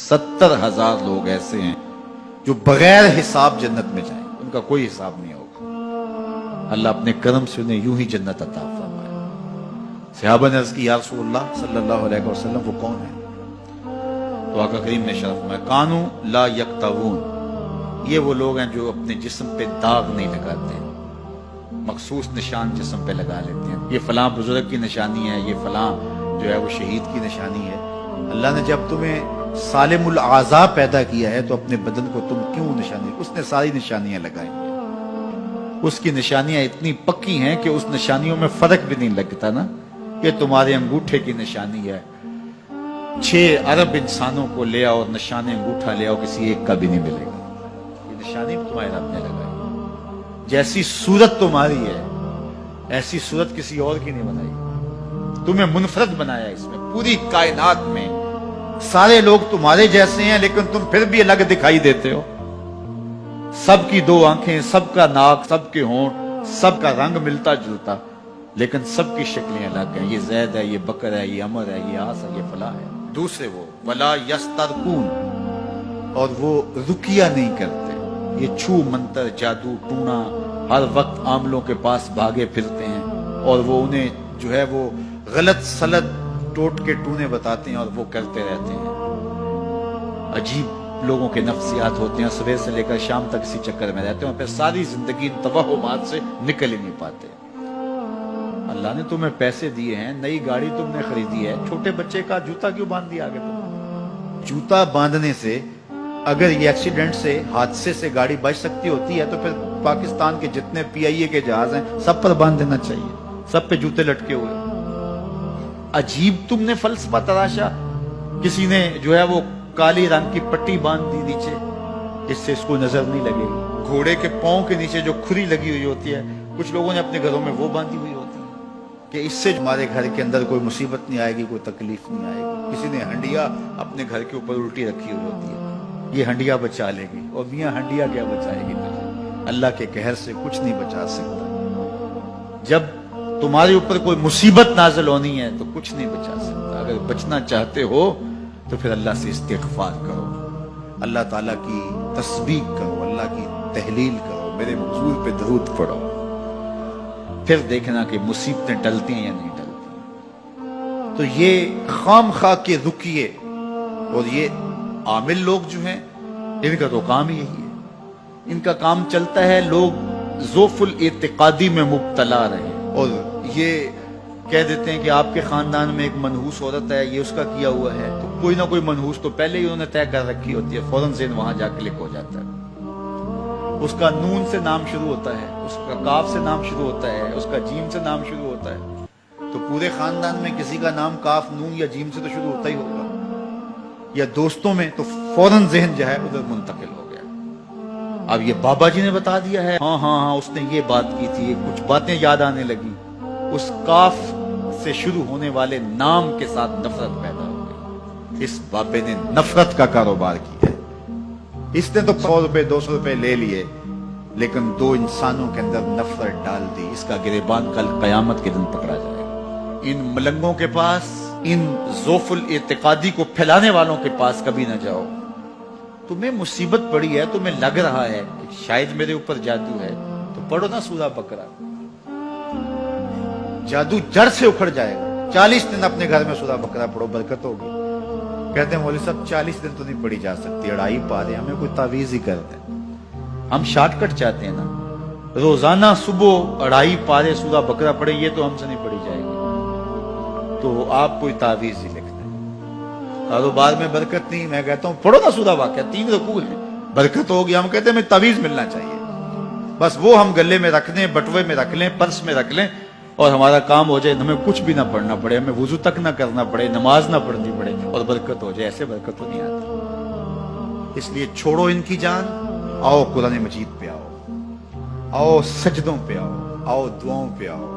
70,000 लोग ऐसे हैं जो बगैर हिसाब जन्नत में जाएंगे, उनका कोई हिसाब नहीं होगा। अल्लाह अपने करम से उन्हें यूं ही जन्नत अता फरमाए। सहाबा ने अर्ज़ की, या रसूलल्लाह सल्लल्लाहु अलैहि वसल्लम, वो कौन है? तो आका करीम ने इरशाद फरमाया, कानू ला यक्तवून, ये वो लोग हैं जो अपने जिस्म पे दाग नहीं लगाते, मखसूस निशान जिस्म पे लगा लेते हैं। ये फलां बुजुर्ग की निशानी है, ये फलां जो है वो शहीद की निशानी है। अल्लाह ने जब तुम्हें सालिमुल आज़ा पैदा किया है तो अपने बदन को तुम क्यों निशानी, उसने सारी निशानियां लगाई हैं। उसकी निशानियां इतनी पक्की हैं कि उस निशानियों में फर्क भी नहीं लगता ना। ये तुम्हारे अंगूठे की निशानी है, 6 अरब इंसानों को ले आओ, निशान अंगूठा ले आओ, किसी एक का भी नहीं मिलेगा। ये निशानी तुम्हारे रब ने लगाई। जैसी सूरत तुम्हारी है ऐसी सूरत किसी और की नहीं बनाई। तुम्हें मुनफरद बनाया इसमें, पूरी कायनात में सारे लोग तुम्हारे जैसे हैं लेकिन तुम फिर भी अलग दिखाई देते हो। सबकी 2 आंखें, सबका नाक, सबके होंठ, सबका रंग मिलता जुलता, लेकिन सबकी शक्लें अलग हैं। ये जैद है, ये बकर है, ये अमर है, ये आस है, ये फला है। दूसरे वो वला यस्तरकून, और वो रुकिया नहीं करते। ये छू मंतर, जादू टूना, हर वक्त आमलों के पास भागे फिरते हैं और वो उन्हें जो है वो गलत सलत टोट के टूने बताते हैं और वो करते रहते हैं। अजीब लोगों के नफ्सियात होते हैं, सुबह से लेकर शाम तक इसी चक्कर में रहते हैं और फिर सारी जिंदगी इन तवहुमात से निकल ही नहीं पाते। अल्लाह ने तुम्हें पैसे दिए हैं, नई गाड़ी तुमने खरीदी है, छोटे बच्चे का जूता क्यों बांध दिया आगे तुम? जूता बांधने से अगर ये एक्सीडेंट से, हादसे से गाड़ी बच सकती होती है तो फिर पाकिस्तान के जितने PIA के जहाज हैं सब पर बांध देना चाहिए, सब पे जूते लटके हुए। अजीब तुमने फलसफा तराशा। किसी ने जो है वो काली रंग की पट्टी बांध दी नीचे जिससे इसको नजर नहीं लगेगी। घोड़े के पांव के नीचे जो खुरी लगी हुई होती है, कुछ लोगों ने अपने घरों में वो बांधी हुई होती है कि इससे हमारे घर के अंदर कोई मुसीबत नहीं आएगी, कोई तकलीफ नहीं आएगी। किसी ने हंडिया अपने घर के ऊपर उल्टी रखी हुई होती है, ये हंडिया बचा लेगी। और मियां हंडिया क्या बचाएगी तुझे? अल्लाह के कहर से कुछ नहीं बचा सकता। जब तुम्हारे ऊपर कोई मुसीबत नाज़िल होनी है तो कुछ नहीं बचा सकता। अगर बचना चाहते हो तो फिर अल्लाह से इस्तिग़फ़ार करो, अल्लाह ताला की तस्बीह करो, अल्लाह की तहलील करो, मेरे हुजूर पे दरूद पढ़ो, फिर देखना कि मुसीबतें टलती हैं या नहीं टलती। तो ये खामखा के रुकिए, और ये आमिल लोग जो हैं इनका तो काम ही यही है। इनका काम चलता है लोग ज़ोफ़ुल इत्तिक़ादी में मुब्तला रहे और ये कह देते हैं कि आपके खानदान में एक मनहूस औरत है, ये उसका किया हुआ है, तो कोई ना कोई मनहूस तो पहले ही उन्होंने तय कर रखी होती है, फौरन ज़हन वहां जाके क्लिक हो जाता है। उसका नून से नाम शुरू होता है, उसका काफ से नाम शुरू होता है, उसका जीम से नाम शुरू होता है, तो पूरे खानदान में किसी का नाम काफ, नून या जीम से तो शुरू होता ही होगा। या दोस्तों में तो फौरन ज़हन जो है उधर मुंतकिल हो गया। अब ये बाबा जी ने बता दिया है, हाँ हाँ हाँ उसने ये बात की थी, कुछ बातें याद आने लगी, उस काफ से शुरू होने वाले नाम के साथ नफरत पैदा हो गई। इस बाबे ने नफरत का कारोबार किया है। इसने तो 100 रुपए 200 रुपए ले लिए, लेकिन 2 इंसानों के अंदर नफरत डाल दी। इसका गिरेबान कल कयामत के दिन पकड़ा जाएगा। इन मलंगों के पास, इन ज़ोफ़ुल इत्तिक़ादी को फैलाने वालों के पास कभी ना जाओ। तुम्हें मुसीबत पड़ी है, तुम्हें लग रहा है कि शायद मेरे ऊपर जादू है, तो पढ़ो ना सूरा बकरा, जादू जड़ से उखड़ जाएगा। 40 दिन अपने घर में सूरा बकरा पढ़ो, बरकत होगी। कहते हैं मौलवी साहब 40 दिन तो नहीं पढ़ी जा सकती, 2.5 पारे, हमें कोई तावीज ही करते हैं। हम शॉर्टकट चाहते हैं ना, रोजाना सुबह 2.5 पारे सूरा बकरा पढ़े, ये तो हमसे नहीं पढ़ी जाएगी, तो आप कोई तावीज ही लिख दें। कारोबार में बरकत नहीं, मैं कहता हूँ पढ़ो ना सूरा वाक़या, 3 रुकू है, बरकत होगी। हम कहते हैं हमें तावीज मिलना चाहिए, बस वो हम गले में रख लें, बटुए में रख लें, पर्स में रख लें और हमारा काम हो जाए, हमें कुछ भी ना पढ़ना पड़े, हमें वुजू तक ना करना पड़े, नमाज ना पढ़नी पड़े और बरकत हो जाए। ऐसे बरकत तो नहीं आती। इसलिए छोड़ो इनकी जान, आओ कुरान मजीद पे आओ सजदों पे आओ दुआओं पे आओ।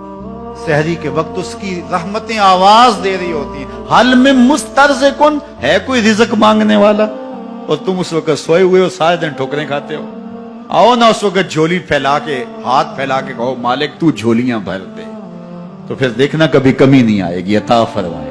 सहरी के वक्त उसकी रहमतें आवाज दे रही होती हैं, हल में मुस्तरज़िकुन, है कोई रिज़्क़ मांगने वाला, और तुम उस वक्त सोए हुए हो, सारे दिन ठोकरें खाते हो। आओ ना उस वक्त झोली फैला के, हाथ फैला के कहो मालिक तू झोलियां भर दे, तो फिर देखना कभी कमी नहीं आएगी, अता फरमाए।